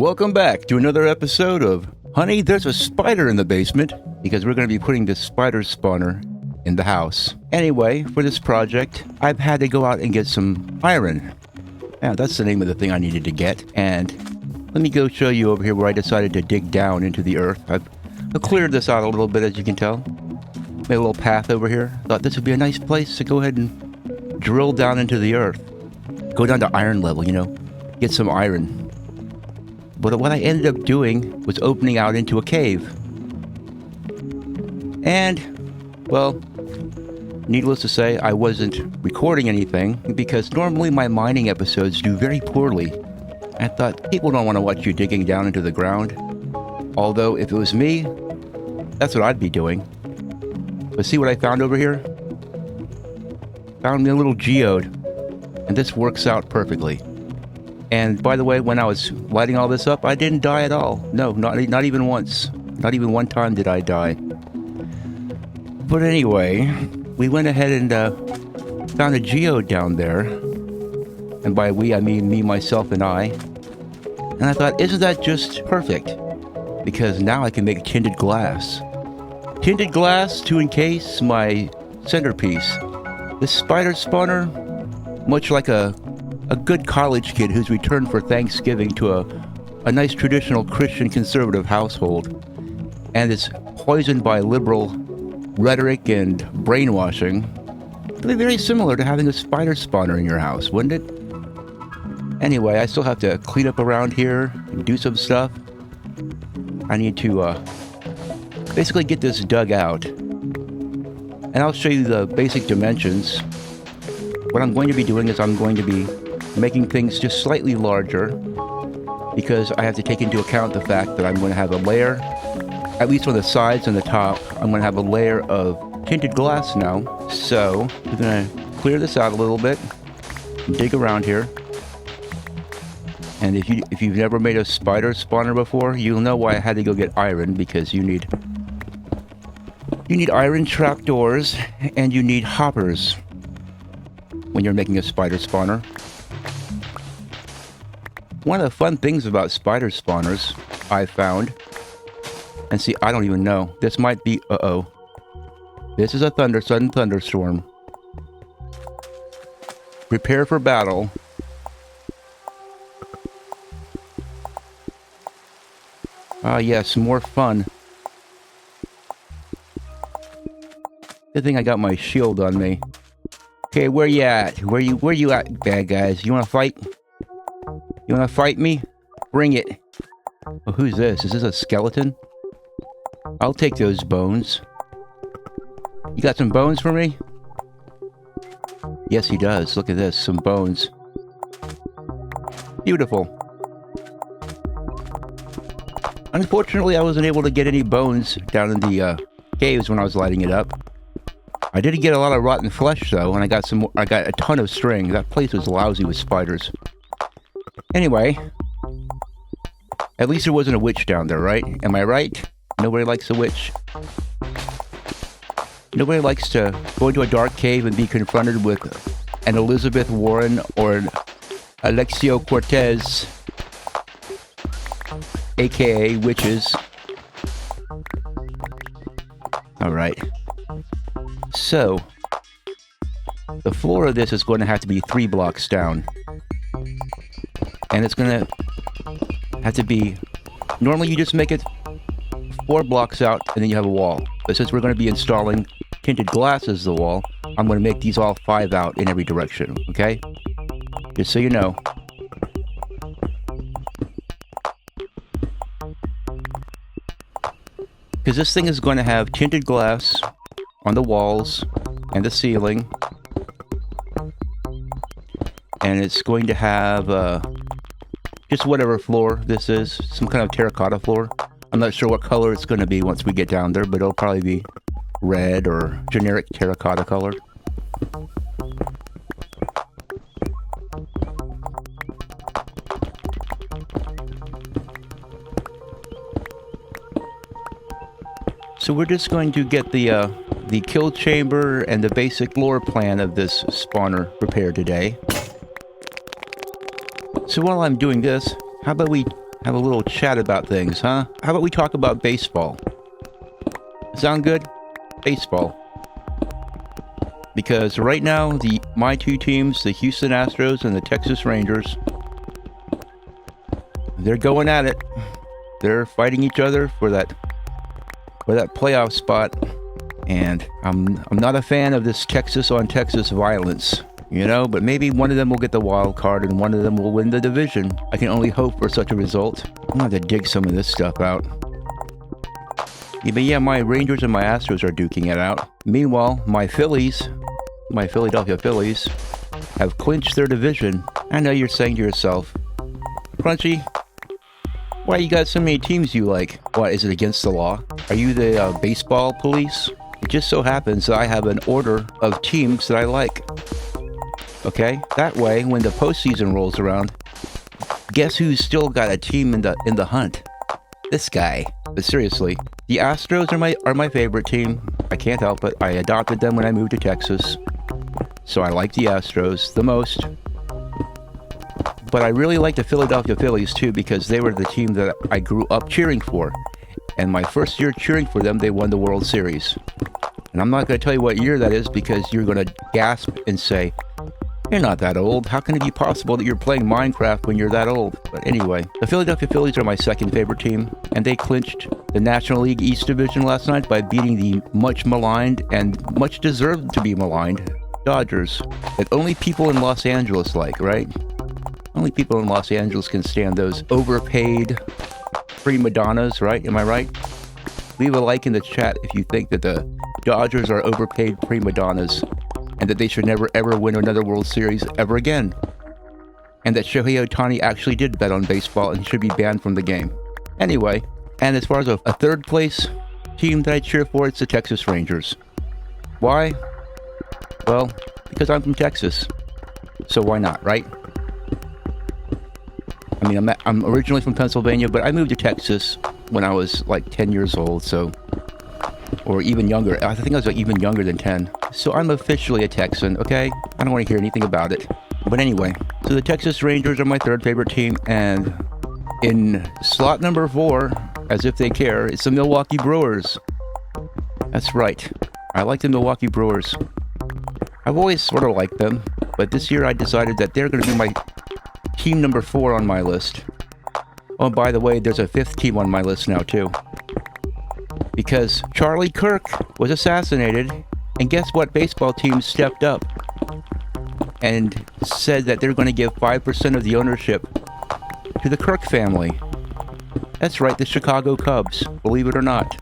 Welcome back to another episode of Honey, There's a Spider in the Basement, because we're going to be putting this spider spawner in the house. Anyway, for this project, I've had to go out and get some iron. Yeah, that's the name of the thing I needed to get. And let me go show you over here where I decided to dig down into the earth. I've cleared this out a little bit, as you can tell. Made a little path over here. Thought this would be a nice place to go ahead and drill down into the earth. Go down to iron level, get some iron. But what I ended up doing was opening out into a cave. And, well, needless to say, I wasn't recording anything because normally my mining episodes do very poorly. I thought people don't want to watch you digging down into the ground. Although, if it was me, that's what I'd be doing. But see what I found over here? Found me a little geode. And this works out perfectly. And by the way, when I was lighting all this up, I didn't die at all. No, not even once. Not even one time did I die. But anyway, we went ahead and found a geode down there. And by we, I mean me, myself, and I. And I thought, isn't that just perfect? Because now I can make tinted glass. Tinted glass to encase my centerpiece. This spider spawner, much like a good college kid who's returned for Thanksgiving to a nice traditional Christian conservative household and is poisoned by liberal rhetoric and brainwashing, it'd be very similar to having a spider spawner in your house, wouldn't it? Anyway, I still have to clean up around here and do some stuff. I need to basically get this dug out. And I'll show you the basic dimensions. What I'm going to be doing is I'm going to be making things just slightly larger because I have to take into account the fact that I'm going to have a layer, at least on the sides and the top, I'm going to have a layer of tinted glass now. So we're going to clear this out a little bit and dig around here. And if you've never made a spider spawner before, you'll know why I had to go get iron, because you need iron trapdoors and you need hoppers when you're making a spider spawner. One of the fun things about spider spawners I found, and see, I don't even know. This might be, This is a sudden thunderstorm. Prepare for battle. Ah, yes, more fun. Good thing I got my shield on me. Okay, where you at? Where you at, bad guys? You wanna fight? You wanna fight me? Bring it. Oh, who's this? Is this a skeleton? I'll take those bones. You got some bones for me? Yes, he does. Look at this. Some bones. Beautiful. Unfortunately, I wasn't able to get any bones down in the caves when I was lighting it up. I did get a lot of rotten flesh though, and I got a ton of string. That place was lousy with spiders. Anyway, at least there wasn't a witch down there, right? Am I right? Nobody likes a witch. Nobody likes to go into a dark cave and be confronted with an Elizabeth Warren or an Alexio Cortez, aka witches. Alright. So, the floor of this is going to have to be 3 blocks down. And it's going to have to be... Normally you just make it 4 blocks out and then you have a wall. But since we're going to be installing tinted glass as the wall, I'm going to make these all 5 out in every direction, okay? Just so you know. Because this thing is going to have tinted glass on the walls and the ceiling. And it's going to have just whatever floor this is, some kind of terracotta floor. I'm not sure what color it's going to be once we get down there, but it'll probably be red or generic terracotta color. So we're just going to get the kill chamber and the basic floor plan of this spawner prepared today. So while I'm doing this, how about we have a little chat about things, huh? How about we talk about baseball? Sound good? Baseball. Because right now, my two teams, the Houston Astros and the Texas Rangers, they're going at it. They're fighting each other for that playoff spot. And I'm not a fan of this Texas on Texas violence, you know, but maybe one of them will get the wild card and one of them will win the division. I can only hope for such a result. I'm gonna have to dig some of this stuff out. Yeah, but yeah, my Rangers and my Astros are duking it out. Meanwhile, my Philadelphia Phillies, have clinched their division. I know you're saying to yourself, Crunchy, why you got so many teams you like? What, is it against the law? Are you the baseball police? It just so happens that I have an order of teams that I like. Okay? That way, when the postseason rolls around, guess who's still got a team in the hunt? This guy. But seriously, the Astros are my favorite team. I can't help it. I adopted them when I moved to Texas. So I like the Astros the most. But I really like the Philadelphia Phillies too, because they were the team that I grew up cheering for. And my first year cheering for them, they won the World Series. And I'm not going to tell you what year that is, because you're going to gasp and say, you're not that old. How can it be possible that you're playing Minecraft when you're that old? But anyway, the Philadelphia Phillies are my second favorite team, and they clinched the National League East Division last night by beating the much maligned and much deserved to be maligned Dodgers, that only people in Los Angeles like, right? Only people in Los Angeles can stand those overpaid prima donnas, right? Am I right? Leave a like in the chat if you think that the Dodgers are overpaid prima donnas and that they should never ever win another World Series ever again. And that Shohei Ohtani actually did bet on baseball and should be banned from the game. Anyway, and as far as a third place team that I cheer for, it's the Texas Rangers. Why? Well, because I'm from Texas. So why not, right? I mean, I'm originally from Pennsylvania, but I moved to Texas when I was like 10 years old, so... Or even younger. I think I was even younger than 10. So I'm officially a Texan, okay? I don't want to hear anything about it. But anyway, so the Texas Rangers are my third favorite team, and in slot number 4, as if they care, it's the Milwaukee Brewers. That's right. I like the Milwaukee Brewers. I've always sort of liked them, but this year I decided that they're going to be my team number 4 on my list. Oh, and by the way, there's a 5th team on my list now, too. Because Charlie Kirk was assassinated, and guess what baseball team stepped up and said that they're going to give 5% of the ownership to the Kirk family. That's right, the Chicago Cubs, believe it or not.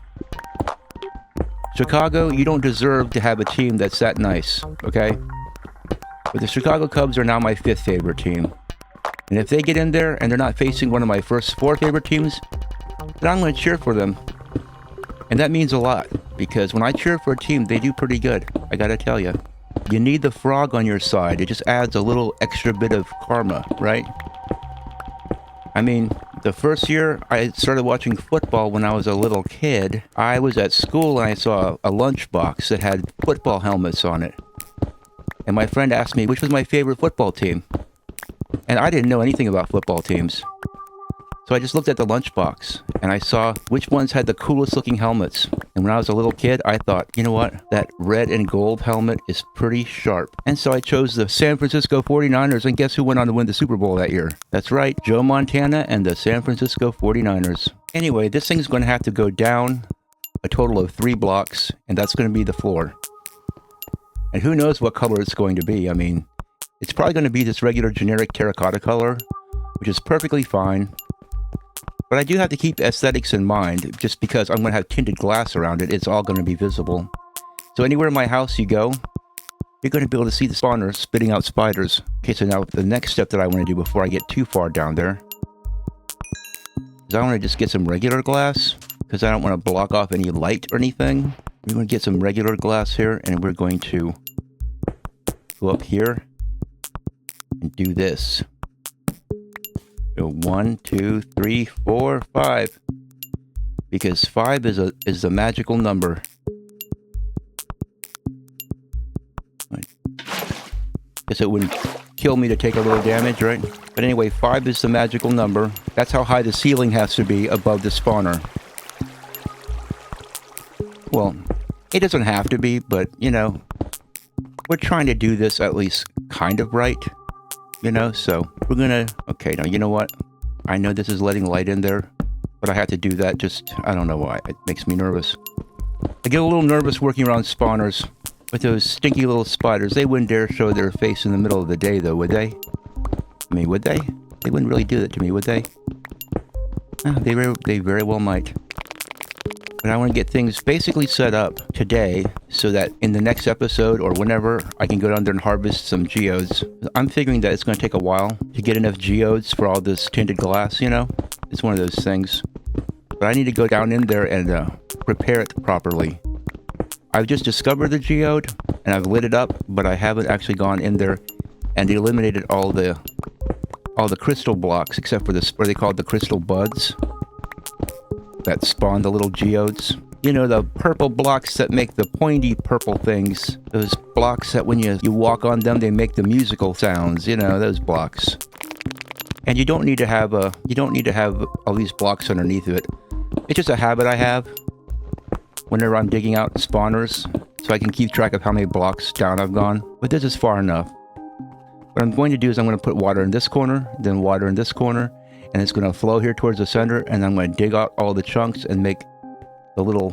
Chicago, you don't deserve to have a team that's that nice, okay? But the Chicago Cubs are now my 5th favorite team. And if they get in there and they're not facing one of my first 4 favorite teams, then I'm going to cheer for them. And that means a lot, because when I cheer for a team, they do pretty good, I gotta tell you. You need the frog on your side. It just adds a little extra bit of karma, right? I mean, the first year I started watching football when I was a little kid, I was at school and I saw a lunchbox that had football helmets on it. And my friend asked me which was my favorite football team. And I didn't know anything about football teams. So I just looked at the lunchbox and I saw which ones had the coolest looking helmets. And when I was a little kid, I thought, you know what? That red and gold helmet is pretty sharp. And so I chose the San Francisco 49ers, and guess who went on to win the Super Bowl that year? That's right, Joe Montana and the San Francisco 49ers. Anyway, this thing's going to have to go down a total of 3 blocks, and that's going to be the floor. And who knows what color it's going to be. I mean, it's probably going to be this regular generic terracotta color, which is perfectly fine. But I do have to keep aesthetics in mind, just because I'm going to have tinted glass around it. It's all going to be visible. So anywhere in my house you go, you're going to be able to see the spawner spitting out spiders. Okay, so now the next step that I want to do before I get too far down there is I want to just get some regular glass, because I don't want to block off any light or anything. We're going to get some regular glass here, and we're going to go up here and do this. Go 1, 2, 3, 4, 5. Because 5 is a magical number. Guess it wouldn't kill me to take a little damage, right? But anyway, 5 is the magical number. That's how high the ceiling has to be above the spawner. Well, it doesn't have to be, but, you know, we're trying to do this at least kind of right, you know, so we're gonna... Okay, now, you know what? I know this is letting light in there, but I have to do that just... I don't know why. It makes me nervous. I get a little nervous working around spawners with those stinky little spiders. They wouldn't dare show their face in the middle of the day, though, would they? I mean, would they? They wouldn't really do that to me, would they? They very well might. But I want to get things basically set up today so that in the next episode or whenever I can go down there and harvest some geodes. I'm figuring that it's going to take a while to get enough geodes for all this tinted glass, you know? It's one of those things. But I need to go down in there and prepare it properly. I've just discovered the geode and I've lit it up, but I haven't actually gone in there and eliminated all the crystal blocks except for this, what they call the crystal buds that spawn the little geodes. You know, the purple blocks that make the pointy purple things. Those blocks that when you walk on them, they make the musical sounds. You know, those blocks. And you don't need to have all these blocks underneath of it. It's just a habit I have whenever I'm digging out spawners, so I can keep track of how many blocks down I've gone. But this is far enough. What I'm going to do is I'm going to put water in this corner, then water in this corner, and it's going to flow here towards the center, and I'm going to dig out all the chunks and make the little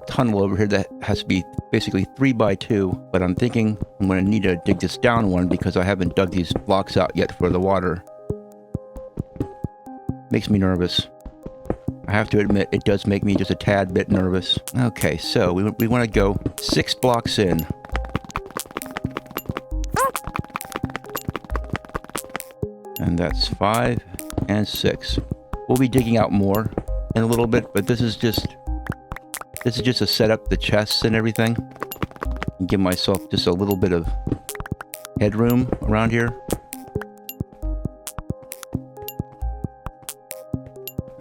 tunnel over here that has to be basically 3 by 2. But I'm thinking I'm going to need to dig this down one because I haven't dug these blocks out yet for the water. Makes me nervous. I have to admit, it does make me just a tad bit nervous. Okay, so we want to go 6 blocks in. And that's 5 and 6. We'll be digging out more in a little bit, but this is just to set up the chests and everything. And give myself just a little bit of headroom around here.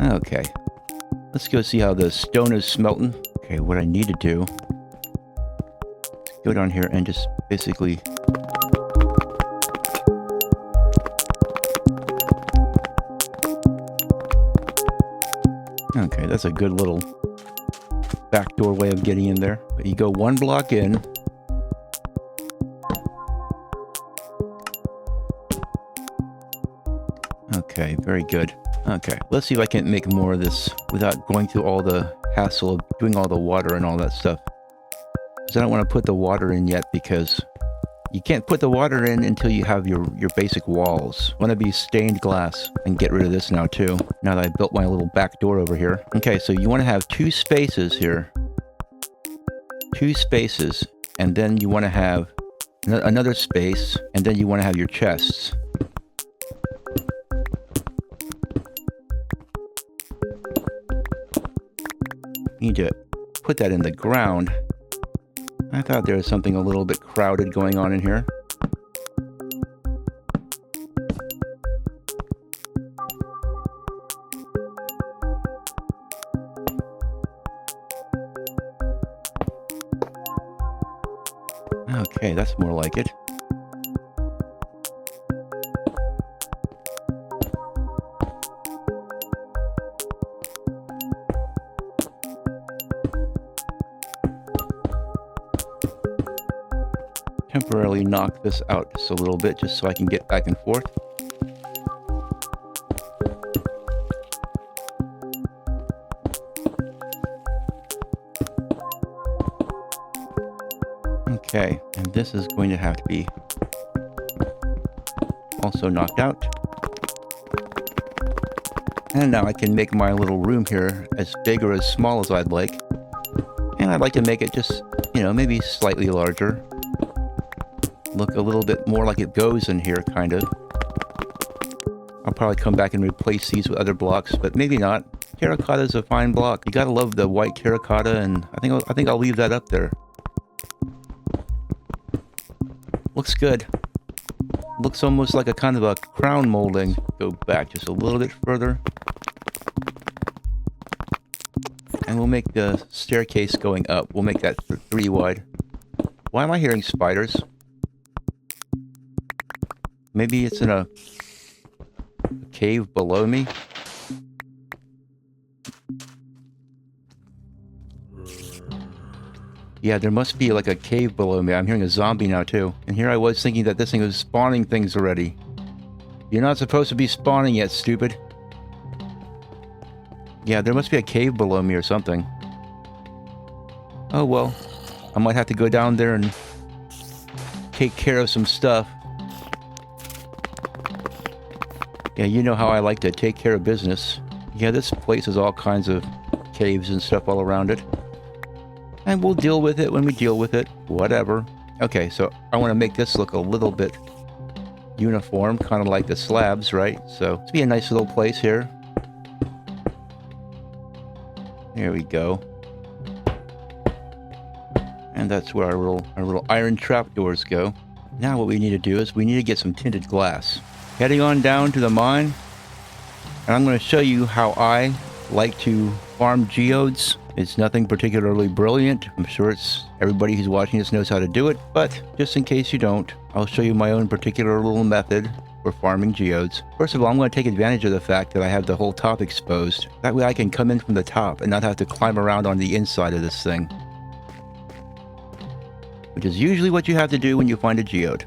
Okay. Let's go see how the stone is smelting. Okay, what I need to do is go down here and just basically... Okay, that's a good little backdoor way of getting in there. But you go 1 block in. Okay, very good. Okay, let's see if I can make more of this without going through all the hassle of doing all the water and all that stuff. Because I don't want to put the water in yet because you can't put the water in until you have your basic walls. I want to be stained glass and get rid of this now too. Now that I built my little back door over here. Okay, so you want to have 2 spaces here. 2 spaces. And then you want to have another space. And then you want to have your chests. You need to put that in the ground. I thought there was something a little bit crowded going on in here. Okay, that's more like it. Temporarily knock this out just a little bit just so I can get back and forth. Okay, and this is going to have to be also knocked out. And now I can make my little room here as big or as small as I'd like. And I'd like to make it just, you know, maybe slightly larger. Look a little bit more like it goes in here, kind of. I'll probably come back and replace these with other blocks, but maybe not. Terracotta is a fine block. You gotta love the white terracotta, and I think I'll leave that up there. Looks good. Looks almost like a kind of a crown molding. Go back just a little bit further. And we'll make the staircase going up. We'll make that 3 wide. Why am I hearing spiders? Maybe it's in a cave below me? Yeah, there must be like a cave below me. I'm hearing a zombie now too. And here I was thinking that this thing was spawning things already. You're not supposed to be spawning yet, stupid. Yeah, there must be a cave below me or something. Oh well. I might have to go down there and take care of some stuff. Yeah, you know how I like to take care of business. Yeah, this place has all kinds of caves and stuff all around it. And we'll deal with it when we deal with it. Whatever. Okay, so I want to make this look a little bit uniform, kind of like the slabs, right? So it's be a nice little place here. There we go. And that's where our little iron trapdoors go. Now what we need to do is we need to get some tinted glass. Heading on down to the mine, and I'm going to show you how I like to farm geodes. It's nothing particularly brilliant. I'm sure everybody who's watching this knows how to do it, but just in case you don't, I'll show you my own particular little method for farming geodes. First of all, I'm going to take advantage of the fact that I have the whole top exposed. That way I can come in from the top and not have to climb around on the inside of this thing. Which is usually what you have to do when you find a geode.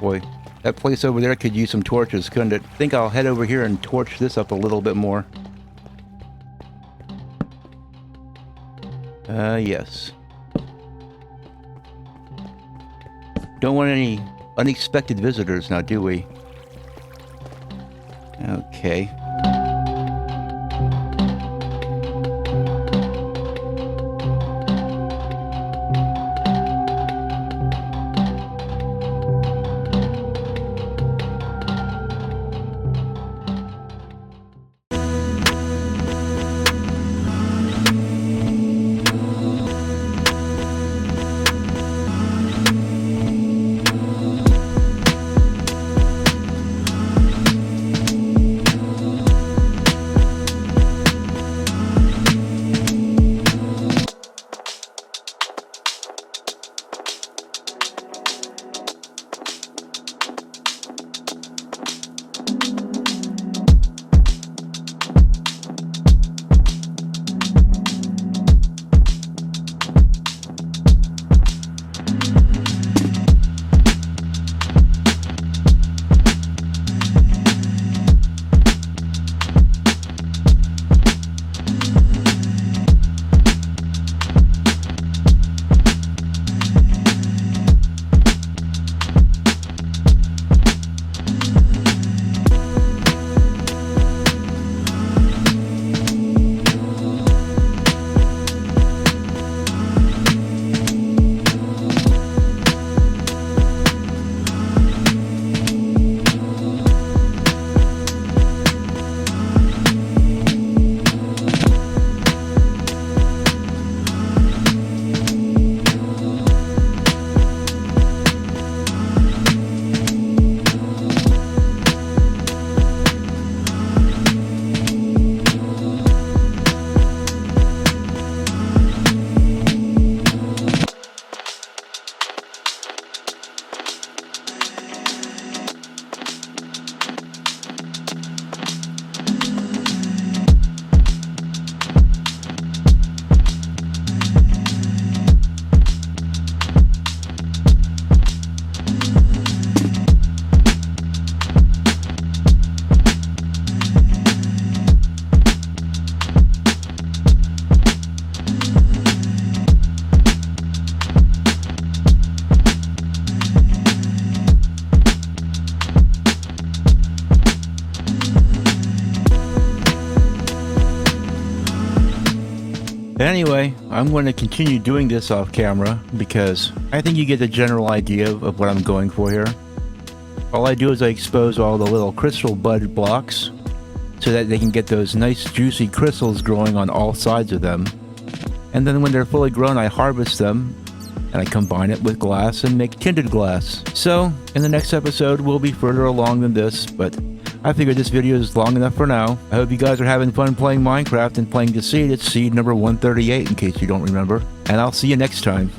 Boy, that place over there could use some torches, couldn't it? I think I'll head over here and torch this up a little bit more. Yes. Don't want any unexpected visitors now, do we? Okay. Anyway, I'm going to continue doing this off camera because I think you get the general idea of what I'm going for here. All I do is I expose all the little crystal bud blocks so that they can get those nice juicy crystals growing on all sides of them. And then when they're fully grown, I harvest them and I combine it with glass and make tinted glass. So in the next episode, we'll be further along than this, but I figured this video is long enough for now. I hope you guys are having fun playing Minecraft and playing Deceit. It's seed number 138 in case you don't remember. And I'll see you next time.